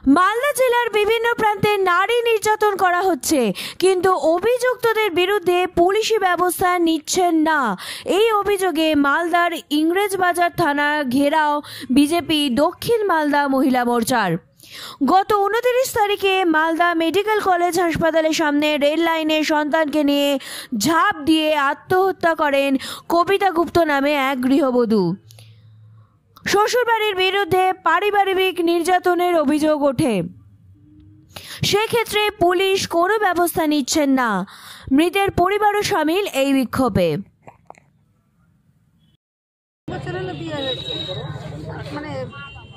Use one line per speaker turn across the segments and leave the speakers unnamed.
মালদা জেলার বিভিন্ন প্রান্তে নারী নির্যাতন করা হচ্ছে, কিন্তু অভিযুক্তদের বিরুদ্ধে পুলিশি ব্যবস্থা নিচ্ছেন না। এই অভিযোগে মালদার ইংরেজবাজার থানা ঘেরাও বিজেপি দক্ষিণ মালদা মহিলা মোর্চার। গত 29 তারিখে মালদা মেডিকেল কলেজ হাসপাতালের সামনে রেল লাইনে সন্তানকে নিয়ে ঝাঁপ দিয়ে আত্মহত্যা করেন কবিতা গুপ্ত নামে এক গৃহবধূ। শ্বশুরবাড়ির বিরুদ্ধে পারিবারিক নির্যাতনের অভিযোগ ওঠে। সেক্ষেত্রে পুলিশ কোনো ব্যবস্থা নিচ্ছেন না। মৃতের পরিবারও সামিল এই বিক্ষোভে।
মানে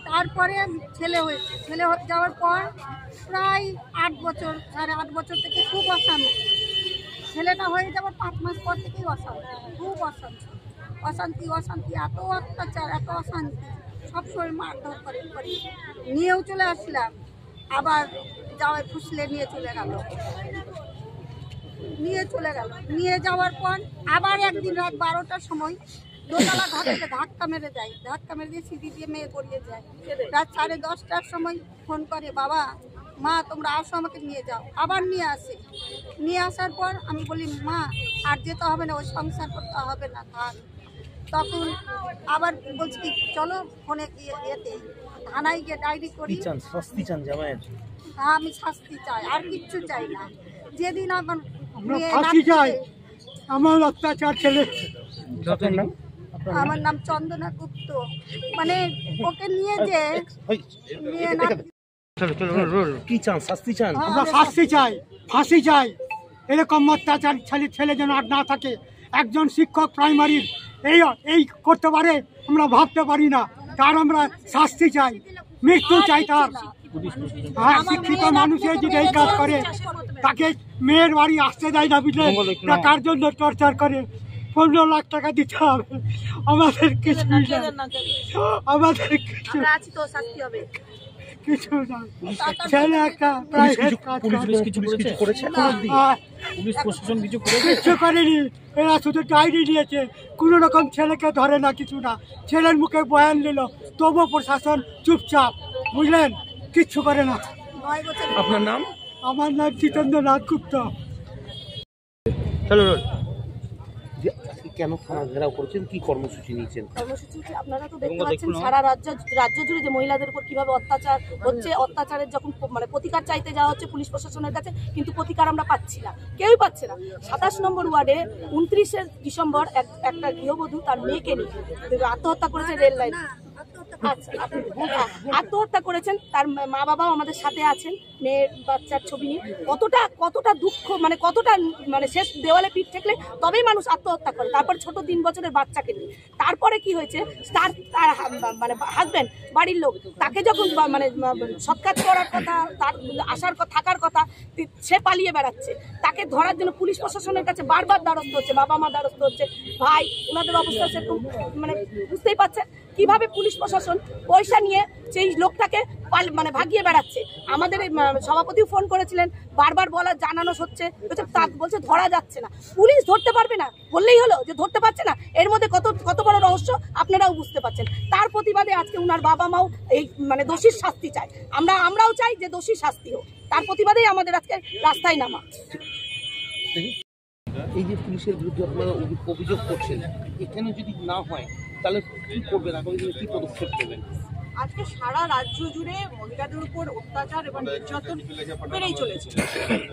তারপরে ছেলে হয়েছে, ছেলে যাওয়ার পর প্রায় 8 বছর, 8.5 বছর থেকে খুব অশান্তি। ছেলেটা হয়ে যাওয়ার 5 মাস পর থেকেই অশান্তি, খুব অশান্তি, অশান্তি অশান্তি, এত অত্যাচার, এত অশান্তি। সবসময় মারধর করে নিয়েও চলে আসলাম, আবার যাওয়ার ফুসলে নিয়ে চলে গেল। নিয়ে যাওয়ার পর আবার একদিন রাত 12টার সময় দোতলা ঘর থেকে ধাক্কা মেরে দিয়ে সিঁড়ি দিয়ে মেয়ে গড়িয়ে যায়। রাত 10:30টার সময় ফোন করে, বাবা মা তোমরা আসো, আমাকে নিয়ে যাও। আবার নিয়ে আসার পর আমি বলি, মা আর যেতে হবে না, ওই সংসার করতে হবে না, থাক। তখন আবার বলছি কি চলো ফোনে গিয়ে থানায় গিয়ে ডায়েরি করি। হ্যাঁ, আমি শাস্তি চাই, আর কিচ্ছু চাই না। যেদিন
আমার অত্যাচার ছেলে,
আমার নাম চন্দনা গুপ্ত, মানে ওকে নিয়ে যে
কি চান? শাস্তি চান? আমরা শাস্তি চাই, ফাঁসি চাই। এরকম অত্যাচার ছেলে যেন আর না থাকে। একজন শিক্ষক প্রাইমারির এই করতে পারে আমরা ভাবতে পারি না। তার আমরা শাস্তি চাই, মৃত্যু চাই তার। হ্যাঁ, শিক্ষিত মানুষের যদি এই কাজ করে, তাকে মেয়ের বাড়ি আসতে দেয় না, বুঝলে, টাকার জন্য টর্চার করে। 15 লাখ টাকা দিতে হবে। আমাদের কিছু কিছু না। ছেলে একটা কিছু করেনি, এরা শুধু ডায়েরি দিয়েছে, কোনো রকম ছেলেকে ধরে না, কিছু না। ছেলের মুখে বয়ান নিল, তবু প্রশাসন চুপচাপ, বুঝলেন, কিচ্ছু করে না।
আপনার নাম?
আমার নাম জিতেন্দ্রনাথ গুপ্ত।
কেন থানা ঘেরাও করেছেন, কি কর্মসূচি নিয়েছেন?
কর্মসূচি আপনারা তো দেখতে পাচ্ছেন, সারা রাজ্য জুড়ে যে মহিলাদের উপর কিভাবে অত্যাচার হচ্ছে। অত্যাচারের যখন মানে প্রতিকার চাইতে যাওয়া হচ্ছে পুলিশ প্রশাসনের কাছে, কিন্তু প্রতিকার আমরা পাচ্ছি না, কেউই পাচ্ছে না। 27 নম্বর ওয়ার্ডে 29শে ডিসেম্বর একটা গৃহবধূ তার মেয়েকে নিয়ে আত্মহত্যা করেছে রেল লাইন। আত্মহত্যা করেছেন, তার মা বাবাও আমাদের সাথে আছেন, মেয়ের বাচ্চার ছবি নিয়ে। কতটা দুঃখ, মানে কতটা, মানে শেষ দেওয়ালে পিঠ ঠেকলে তবেই মানুষ আত্মহত্যা করে। তারপর ছোট 3 বছরের বাচ্চাকে নিয়ে। তারপরে কি হয়েছে, তার মানে হাজবেন্ড, বাড়ির লোক, তাকে যখন মানে সৎকার করার কথা, তার আসার কথা, থাকার কথা, সে পালিয়ে বেড়াচ্ছে। তাকে ধরার জন্য পুলিশ প্রশাসনের কাছে বারবার দ্বারস্থ হচ্ছে, বাবা মা দ্বারস্থ হচ্ছে, ভাই, ওনাদের অবস্থা সেরকম, মানে বুঝতেই পারছেন কিভাবে পুলিশ প্রশাসন পয়সা নিয়ে সেই লোকটাকে মানে ভাগিয়ে বেড়াচ্ছে। আমাদের সভাপতিও ফোন করেছিলেন, বারবার জানানো হচ্ছে, বলছে ধরা যাচ্ছে না। পুলিশ ধরতে পারবে না বললেই হলো যে ধরতে পারছে না? এর মধ্যে কত বড় রহস্য আপনারাও বুঝতে পারছেন। তার প্রতিবাদে আজকে উনার বাবা মাও এই মানে দোষীর শাস্তি চায়। আমরাও চাই যে দোষীর শাস্তি হোক। তার প্রতিবাদেই আমাদের আজকে রাস্তায় নামা।
এই যে পুলিশের বিরুদ্ধে আপনারা অভিযোগ করছেন, এখানে যদি না হয় তাহলে কি করবেন, আগামী দিনে কি পদক্ষেপ নেবেন?
আজকে সারা রাজ্য জুড়ে মহিলাদের উপর অত্যাচার এবং নির্যাতন বেড়েই চলেছে।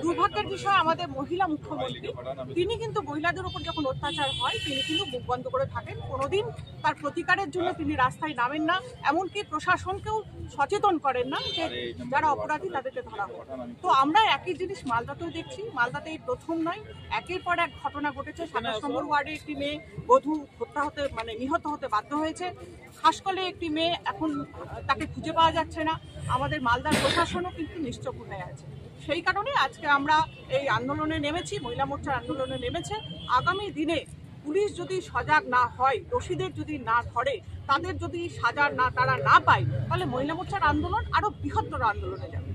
দুর্ভাগ্যের বিষয়, আমাদের মহিলা মুখ্যমন্ত্রী, তিনি কিন্তু মহিলাদের উপর যখন অত্যাচার হয় তিনি কিন্তু মুখ বন্ধ করে থাকেন। কোনোদিন তার প্রতিকারের জন্য তিনি রাস্তায় নামেন না, এমনকি প্রশাসনকেও সচেতন করেন না যে যারা অপরাধী তাদেরকে ধরা হোক। তো আমরা একই জিনিস মালদাতেও দেখছি। মালদাতে এই প্রথম নয়, একের পর এক ঘটনা ঘটেছে। 27 নম্বর ওয়ার্ডে একটি মেয়ে বধূ নিহত হতে বাধ্য হয়েছে। হাসপাতালে একটি মেয়ে, এখন তাকে খুঁজে পাওয়া যাচ্ছে না। আমাদের মালদার প্রশাসনও কিন্তু নিশ্চুপ হয়ে আছে। সেই কারণে আজকে আমরা এই আন্দোলনে নেমেছি, মহিলা মোর্চার আন্দোলনে নেমেছে। আগামী দিনে পুলিশ যদি সজাগ না হয়, দোষীদের যদি না ধরে, তাদের যদি সাজা তারা না পায়, তাহলে মহিলা মোর্চার আন্দোলন আরো বৃহত্তর আন্দোলনে যাবে।